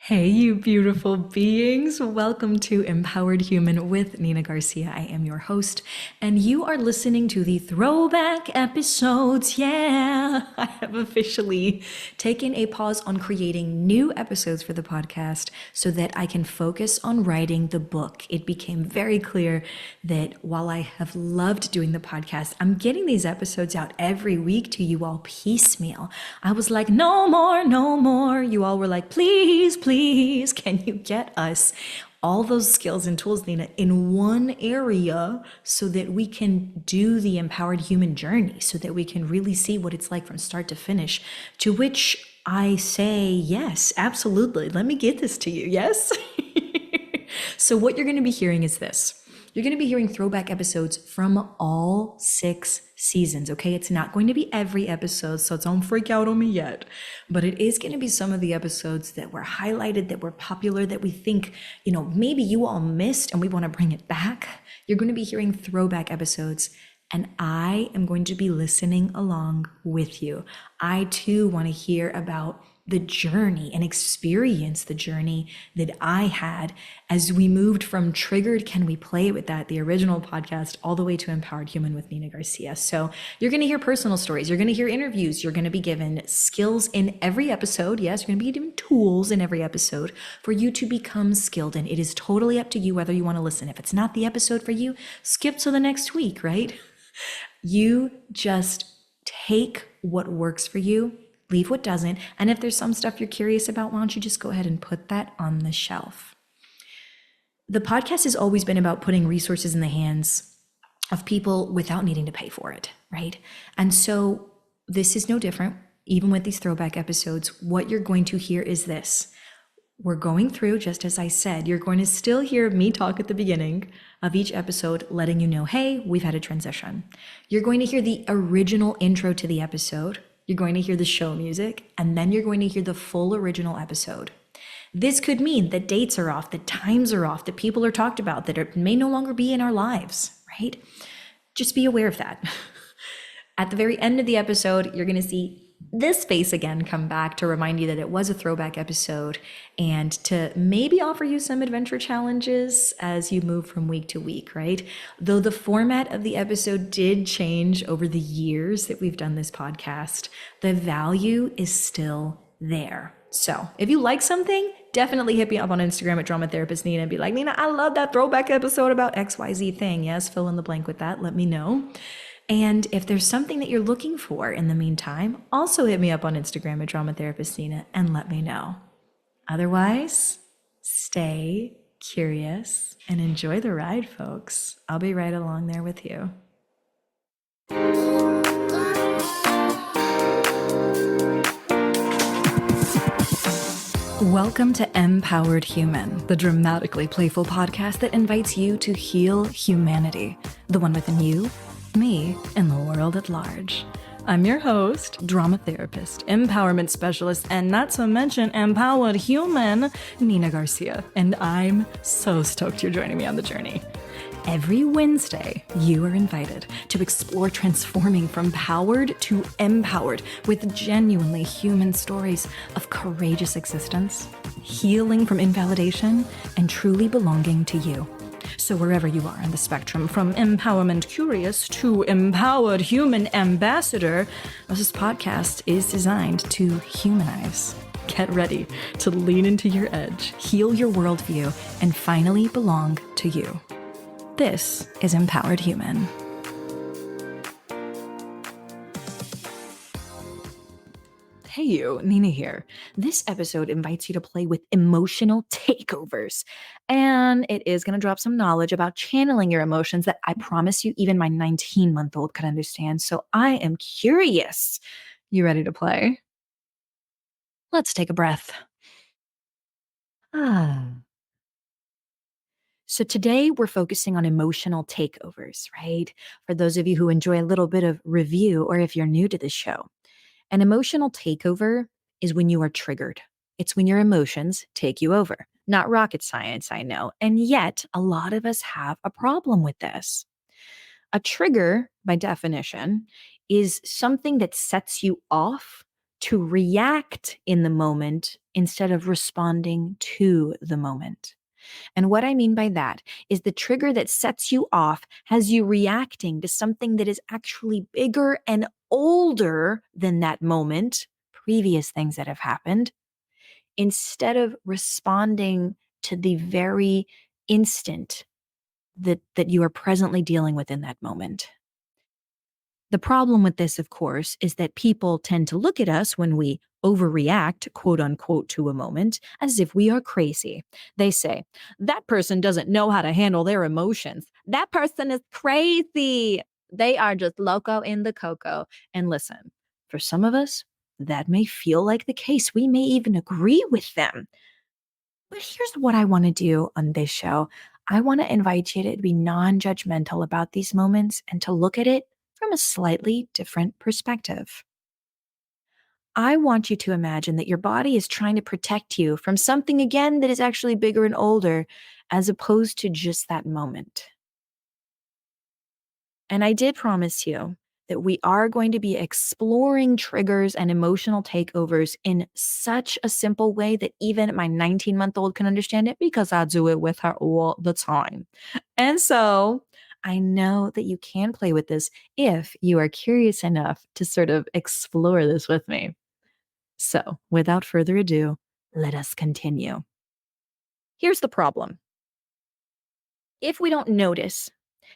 Hey, you beautiful beings. Welcome to Empowered Human with Nina Garcia. I am your host, and you are listening to the throwback episodes. Yeah, I have officially taken a pause on creating new episodes for the podcast so that I can focus on writing the book. It became very clear that while I have loved doing the podcast, I'm getting these episodes out every week to you all piecemeal. I was like, no more, no more. You all were like, please, please, can you get us all those skills and tools, Nina, in one area so that we can do the empowered human journey, so that we can really see what it's like from start to finish, to which I say, yes, absolutely. Let me get this to you. Yes. So what you're going to be hearing is this. You're going to be hearing throwback episodes from all 6 seasons, okay? It's not going to be every episode, so don't freak out on me yet. But it is going to be some of the episodes that were highlighted, that were popular, that we think, maybe you all missed and we want to bring it back. You're going to be hearing throwback episodes, and I am going to be listening along with you. I too want to hear about the journey and experience the journey that I had as we moved from Triggered Can We Play With That, the original podcast, all the way to Empowered Human with Nina Garcia. So you're going to hear personal stories. You're going to hear interviews. You're going to be given skills in every episode. Yes, you're going to be given tools in every episode for you to become skilled in. It is totally up to you whether you want to listen. If it's not the episode for you, skip to the next week, right? You just take what works for you, leave what doesn't. And if there's some stuff you're curious about, why don't you just go ahead and put that on the shelf? The podcast has always been about putting resources in the hands of people without needing to pay for it, right? And so this is no different. Even with these throwback episodes, what you're going to hear is this. We're going through, just as I said, you're going to still hear me talk at the beginning of each episode, letting you know, hey, we've had a transition. You're going to hear the original intro to the episode. You're going to hear the show music, and then you're going to hear the full original episode. This could mean that dates are off, that times are off, that people are talked about, that may no longer be in our lives, right? Just be aware of that. At the very end of the episode, you're going to see this face again come back to remind you that it was a throwback episode and to maybe offer you some adventure challenges as you move from week to week, right? Though the format of the episode did change over the years that we've done this podcast, the value is still there. So if you like something, definitely hit me up on Instagram at Drama Therapist Nina and be like, Nina, I love that throwback episode about XYZ thing. Yes, fill in the blank with that. Let me know. And if there's something that you're looking for in the meantime, also hit me up on Instagram at Drama Therapist Nina and let me know. Otherwise, stay curious and enjoy the ride, folks. I'll be right along there with you. Welcome to Empowered Human, the dramatically playful podcast that invites you to heal humanity, the one within you, me, and the world at large. I'm your host, drama therapist, empowerment specialist, and not to mention empowered human, Nina Garcia, and I'm so stoked you're joining me on the journey. Every Wednesday, you are invited to explore transforming from powered to empowered with genuinely human stories of courageous existence, healing from invalidation, and truly belonging to you. So wherever you are on the spectrum, from empowerment curious to empowered human ambassador, this podcast is designed to humanize. Get ready to lean into your edge, heal your worldview, and finally belong to you. This is Empowered Human. Hey you, Nina here. This episode invites you to play with emotional takeovers. And it is going to drop some knowledge about channeling your emotions that I promise you even my 19-month-old could understand. So I am curious. You ready to play? Let's take a breath. So today we're focusing on emotional takeovers, right? For those of you who enjoy a little bit of review, or if you're new to the show. An emotional takeover is when you are triggered. It's when your emotions take you over. Not rocket science, I know. And yet, a lot of us have a problem with this. A trigger, by definition, is something that sets you off to react in the moment instead of responding to the moment. And what I mean by that is the trigger that sets you off has you reacting to something that is actually bigger and older than that moment, previous things that have happened, instead of responding to the very instant that you are presently dealing with in that moment. The problem with this, of course, is that people tend to look at us when we overreact, quote unquote, to a moment as if we are crazy. They say, that person doesn't know how to handle their emotions. That person is crazy. They are just loco in the coco. And listen, for some of us, that may feel like the case. We may even agree with them. But here's what I want to do on this show. I want to invite you to be non-judgmental about these moments and to look at it from a slightly different perspective. I want you to imagine that your body is trying to protect you from something again that is actually bigger and older, as opposed to just that moment. And I did promise you that we are going to be exploring triggers and emotional takeovers in such a simple way that even my 19-month-old can understand it, because I do it with her all the time. And so I know that you can play with this if you are curious enough to sort of explore this with me. So without further ado, let us continue. Here's the problem. If we don't notice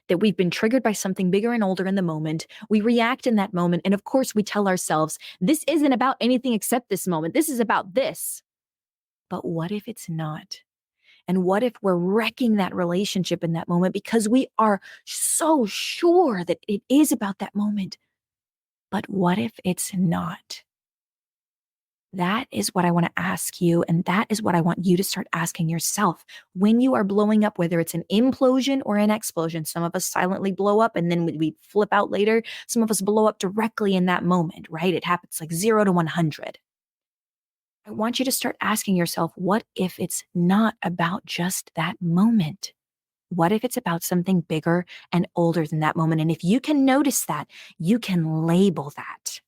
that we've been triggered by something bigger and older in the moment, we react in that moment. And of course, we tell ourselves, this isn't about anything except this moment. This is about this. But what if it's not? And what if we're wrecking that relationship in that moment because we are so sure that it is about that moment? But what if it's not? That is what I want to ask you. And that is what I want you to start asking yourself when you are blowing up, whether it's an implosion or an explosion. Some of us silently blow up and then we flip out later. Some of us blow up directly in that moment, right? It happens like 0 to 100. I want you to start asking yourself, what if it's not about just that moment? What if it's about something bigger and older than that moment? And if you can notice that, you can label that.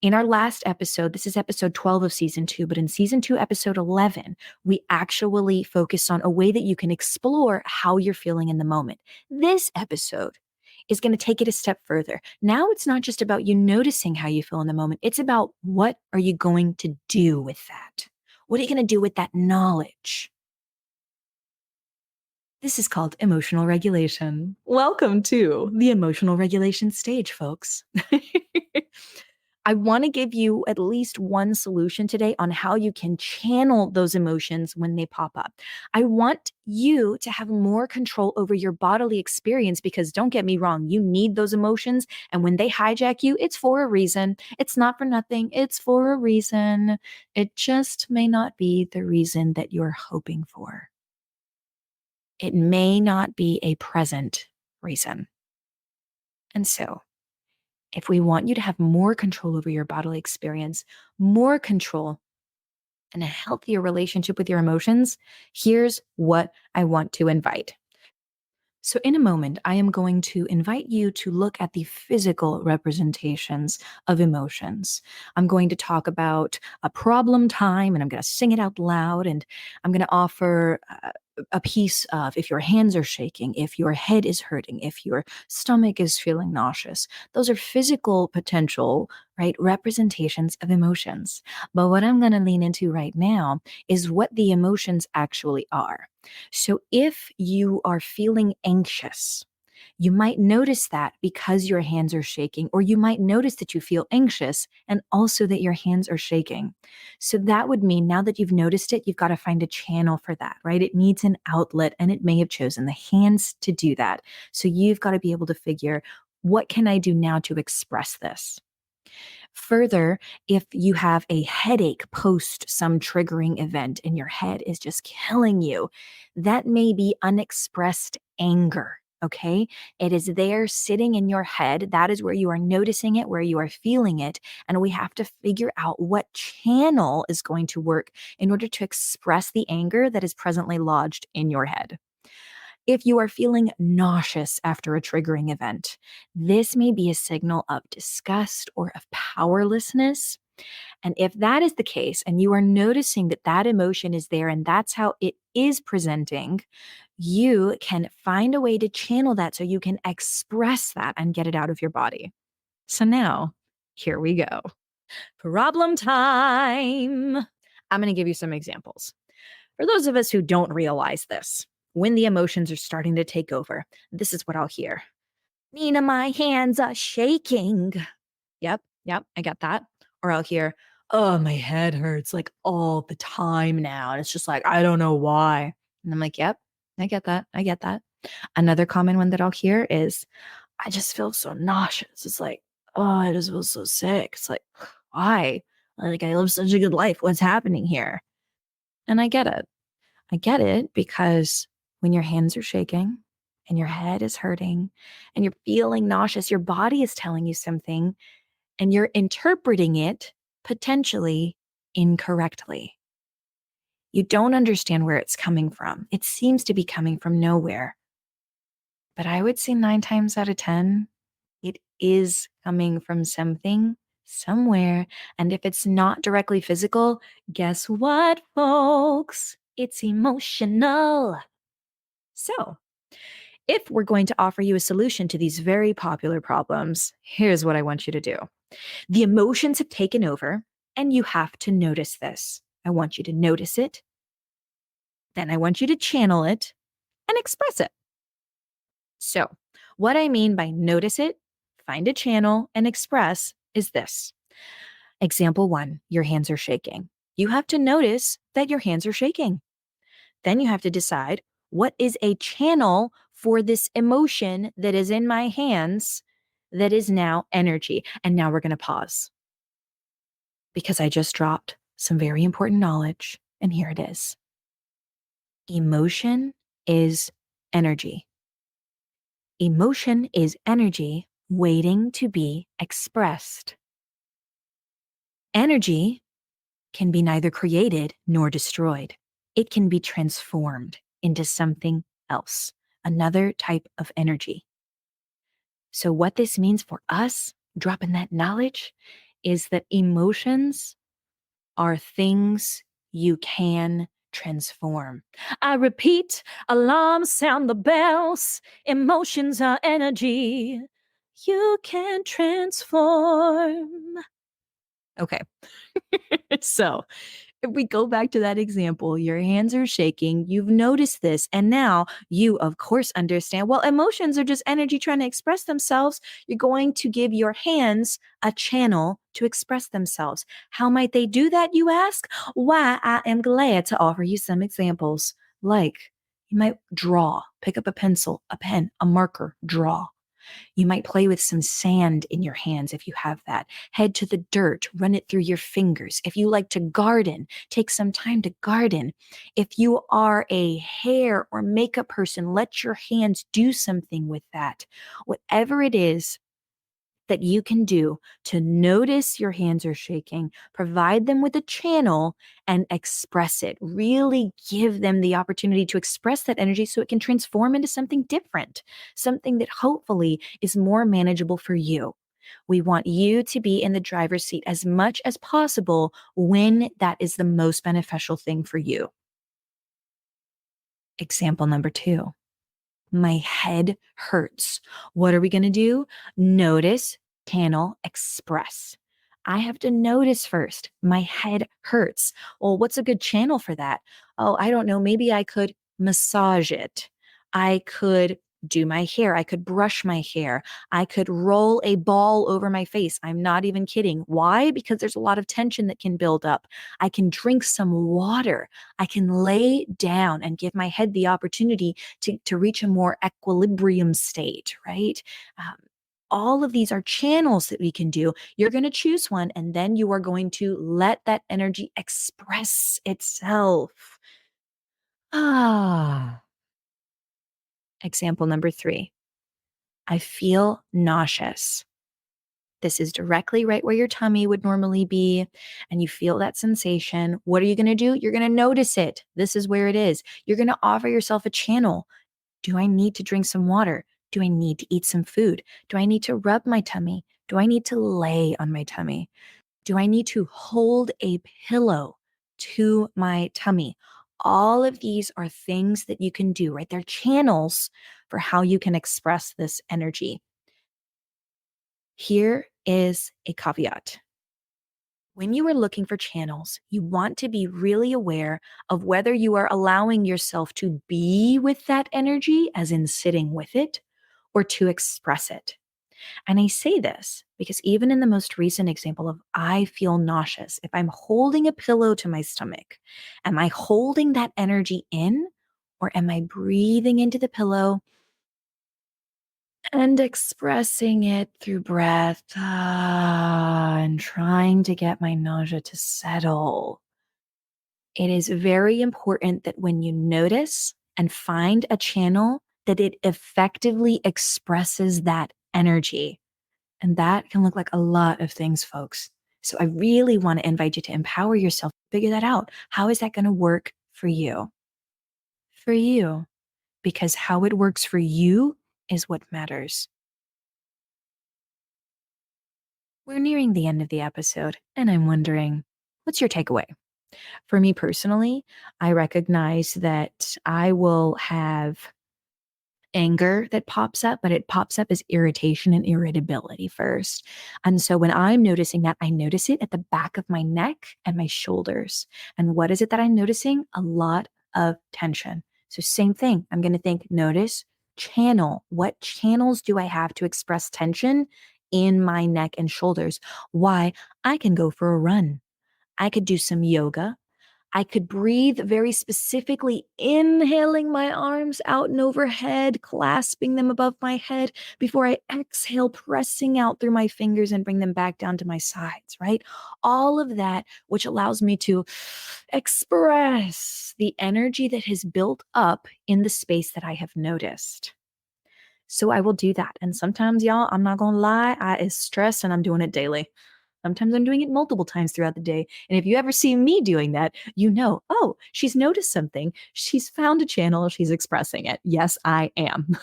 In our last episode, this is episode 12 of season 2, but in season 2, episode 11, we actually focused on a way that you can explore how you're feeling in the moment. This episode is going to take it a step further. Now it's not just about you noticing how you feel in the moment. It's about what are you going to do with that? What are you going to do with that knowledge? This is called emotional regulation. Welcome to the emotional regulation stage, folks. I want to give you at least one solution today on how you can channel those emotions when they pop up. I want you to have more control over your bodily experience because don't get me wrong, you need those emotions. And when they hijack you, it's for a reason. It's not for nothing. It's for a reason. It just may not be the reason that you're hoping for. It may not be a present reason. And so, if we want you to have more control over your bodily experience, more control, and a healthier relationship with your emotions, here's what I want to invite. So in a moment, I am going to invite you to look at the physical representations of emotions. I'm going to talk about a problem time, and I'm going to sing it out loud, and I'm going to offer a piece of if your hands are shaking, if your head is hurting, if your stomach is feeling nauseous. Those are physical potential, right, representations of emotions. But what I'm going to lean into right now is what the emotions actually are. So if you are feeling anxious, you might notice that because your hands are shaking, or you might notice that you feel anxious and also that your hands are shaking. So that would mean now that you've noticed it, you've got to find a channel for that, right? It needs an outlet, and it may have chosen the hands to do that. So you've got to be able to figure, what can I do now to express this? Further, if you have a headache post some triggering event and your head is just killing you, that may be unexpressed anger. Okay. It is there sitting in your head. That is where you are noticing it, where you are feeling it. And we have to figure out what channel is going to work in order to express the anger that is presently lodged in your head. If you are feeling nauseous after a triggering event, this may be a signal of disgust or of powerlessness. And if that is the case, and you are noticing that that emotion is there and that's how it is presenting, you can find a way to channel that so you can express that and get it out of your body. So now, here we go. Problem time. I'm going to give you some examples. For those of us who don't realize this, when the emotions are starting to take over, this is what I'll hear. Nina, my hands are shaking. Yep, I got that. Or I'll hear, oh, my head hurts like all the time now. And it's just like, I don't know why. And I'm like, yep, I get that. Another common one that I'll hear is, I just feel so nauseous. It's like, oh, I just feel so sick. It's like, why? Like, I live such a good life. What's happening here? And I get it. I get it because when your hands are shaking and your head is hurting and you're feeling nauseous, your body is telling you something and you're interpreting it potentially incorrectly. You don't understand where it's coming from. It seems to be coming from nowhere. But I would say 9 times out of 10, it is coming from something, somewhere. And if it's not directly physical, guess what, folks? It's emotional. So, if we're going to offer you a solution to these very popular problems, here's what I want you to do. The emotions have taken over, and you have to notice this. I want you to notice it. Then I want you to channel it and express it. So, what I mean by notice it, find a channel, and express is this. Example 1, your hands are shaking. You have to notice that your hands are shaking. Then you have to decide what is a channel for this emotion that is in my hands that is now energy. And now we're going to pause because I just dropped some very important knowledge. And here it is. Emotion is energy. Emotion is energy waiting to be expressed. Energy can be neither created nor destroyed. It can be transformed into something else, another type of energy. So what this means for us, dropping that knowledge, is that emotions are things you can transform. I repeat, alarms sound the bells. Emotions are energy you can transform. Okay. So if we go back to that example, your hands are shaking, you've noticed this, and now you, of course, understand, well, emotions are just energy trying to express themselves. You're going to give your hands a channel to express themselves. How might they do that, you ask? Why, I am glad to offer you some examples. Like, you might draw, pick up a pencil, a pen, a marker, draw. You might play with some sand in your hands if you have that. Head to the dirt, run it through your fingers. If you like to garden, take some time to garden. If you are a hair or makeup person, let your hands do something with that. Whatever it is that you can do to notice your hands are shaking, provide them with a channel and express it. Really give them the opportunity to express that energy so it can transform into something different, something that hopefully is more manageable for you. We want you to be in the driver's seat as much as possible when that is the most beneficial thing for you. Example number 2. My head hurts. What are we going to do? Notice, channel, express. I have to notice first. My head hurts. Well, what's a good channel for that? Oh, I don't know. Maybe I could massage it. I could do my hair. I could brush my hair. I could roll a ball over my face. I'm not even kidding. Why? Because there's a lot of tension that can build up. I can drink some water. I can lay down and give my head the opportunity to reach a more equilibrium state, right? All of these are channels that we can do. You're going to choose one, and then you are going to let that energy express itself. Example number 3. I feel nauseous. This is directly right where your tummy would normally be, and you feel that sensation. What are you going to do? You're going to notice it. This is where it is. You're going to offer yourself a channel. Do I need to drink some water? Do I need to eat some food? Do I need to rub my tummy? Do I need to lay on my tummy? Do I need to hold a pillow to my tummy? All of these are things that you can do, right? They're channels for how you can express this energy. Here is a caveat. When you are looking for channels, you want to be really aware of whether you are allowing yourself to be with that energy, as in sitting with it, or to express it. And I say this because even in the most recent example of I feel nauseous, if I'm holding a pillow to my stomach, am I holding that energy in, or am I breathing into the pillow and expressing it through breath, and trying to get my nausea to settle? It is very important that when you notice and find a channel, that it effectively expresses that energy. And that can look like a lot of things, folks. So I really want to invite you to empower yourself, figure that out. How is that going to work for you? For you, because how it works for you is what matters. We're nearing the end of the episode, and I'm wondering, what's your takeaway? For me personally, I recognize that I will have anger that pops up, but it pops up as irritation and irritability first. And so when I'm noticing that, I notice it at the back of my neck and my shoulders. And what is it that I'm noticing? A lot of tension. So same thing. I'm going to think, notice, channel. What channels do I have to express tension in my neck and shoulders? Why? I can go for a run. I could do some yoga. I could breathe very specifically, inhaling my arms out and overhead, clasping them above my head before I exhale, pressing out through my fingers and bring them back down to my sides, right? All of that, which allows me to express the energy that has built up in the space that I have noticed. So I will do that. And sometimes, y'all, I'm not going to lie, I is stressed and I'm doing it daily. Sometimes I'm doing it multiple times throughout the day. And if you ever see me doing that, you know, oh, she's noticed something. She's found a channel. She's expressing it. Yes, I am.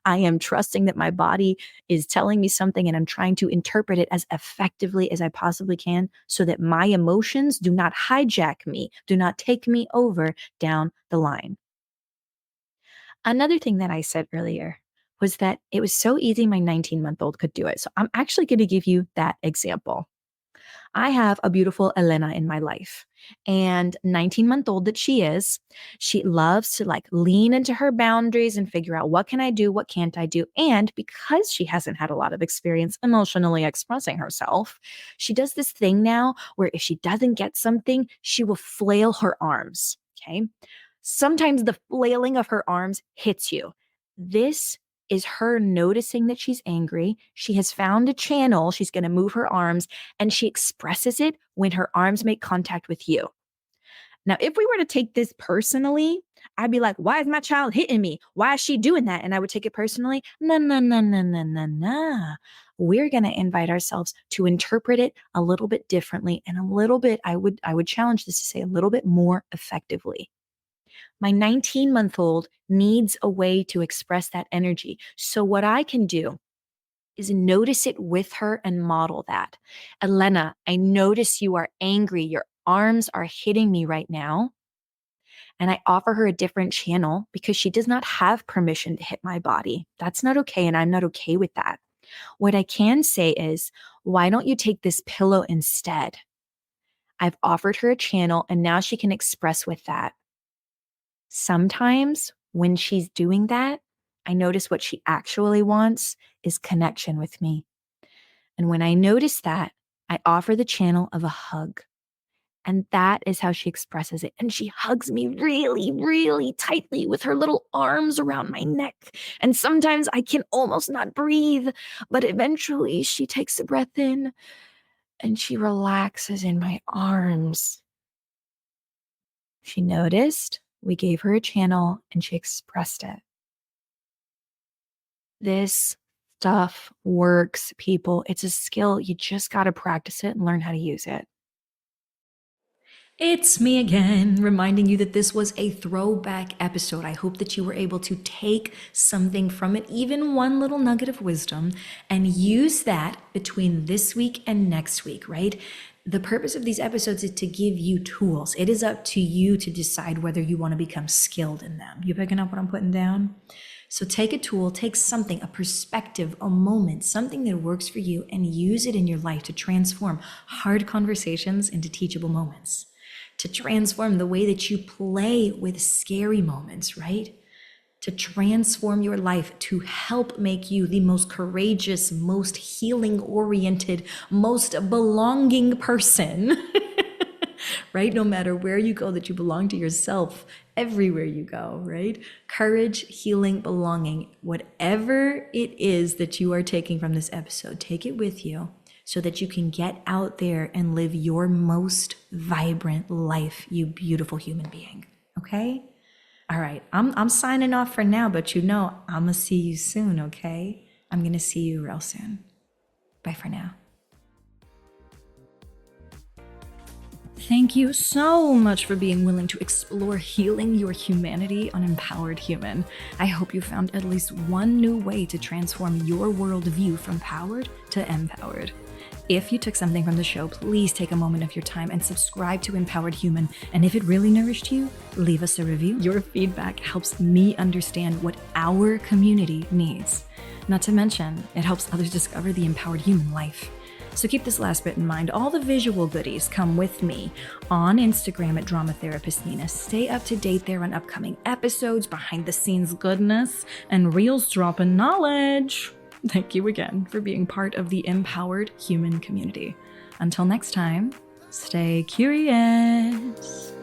I am trusting that my body is telling me something and I'm trying to interpret it as effectively as I possibly can so that my emotions do not hijack me, do not take me over down the line. Another thing that I said earlier was that it was so easy my 19-month-old could do it. So I'm actually going to give you that example. I have a beautiful Elena in my life. And 19-month-old that she is, she loves to like lean into her boundaries and figure out what can I do, what can't I do. And because she hasn't had a lot of experience emotionally expressing herself, she does this thing now where if she doesn't get something, she will flail her arms. Okay. Sometimes the flailing of her arms hits you. This is her noticing that she's angry. She has found a channel. She's going to move her arms and she expresses it when her arms make contact with you. Now, if we were to take this personally, I'd be like, why is my child hitting me? Why is she doing that? And I would take it personally. No, no, no, no, no, no, no. We're going to invite ourselves to interpret it a little bit differently and a little bit, I would challenge this to say a little bit more effectively. My 19-month-old needs a way to express that energy. So what I can do is notice it with her and model that. Elena, I notice you are angry. Your arms are hitting me right now. And I offer her a different channel because she does not have permission to hit my body. That's not okay. And I'm not okay with that. What I can say is, why don't you take this pillow instead? I've offered her a channel and now she can express with that. Sometimes when she's doing that, I notice what she actually wants is connection with me. And when I notice that, I offer the channel of a hug. And that is how she expresses it. And she hugs me really, really tightly with her little arms around my neck. And sometimes I can almost not breathe, but eventually she takes a breath in and she relaxes in my arms. She noticed, we gave her a channel, and she expressed it. This stuff works, people. It's a skill. You just got to practice it and learn how to use it. It's me again, reminding you that this was a throwback episode. I hope that you were able to take something from it, even one little nugget of wisdom, and use that between this week and next week, right? The purpose of these episodes is to give you tools. It is up to you to decide whether you want to become skilled in them. You picking up what I'm putting down? So take a tool, take something, a perspective, a moment, something that works for you, and use it in your life to transform hard conversations into teachable moments, to transform the way that you play with scary moments, right? To transform your life, to help make you the most courageous, most healing-oriented, most belonging person, right? No matter where you go, that you belong to yourself everywhere you go, right? Courage, healing, belonging, whatever it is that you are taking from this episode, take it with you so that you can get out there and live your most vibrant life, you beautiful human being, okay? All right, I'm signing off for now, but I'm gonna see you soon, okay? I'm gonna see you real soon. Bye for now. Thank you so much for being willing to explore healing your humanity on Empowered Human. I hope you found at least one new way to transform your worldview from powered to empowered. If you took something from the show, please take a moment of your time and subscribe to Empowered Human. And if it really nourished you, leave us a review. Your feedback helps me understand what our community needs. Not to mention, it helps others discover the empowered human life. So keep this last bit in mind. All the visual goodies come with me on Instagram at Drama Therapist Nina. Stay up to date there on upcoming episodes, behind the scenes goodness, and reels dropping knowledge. Thank you again for being part of the empowered human community. Until next time, stay curious.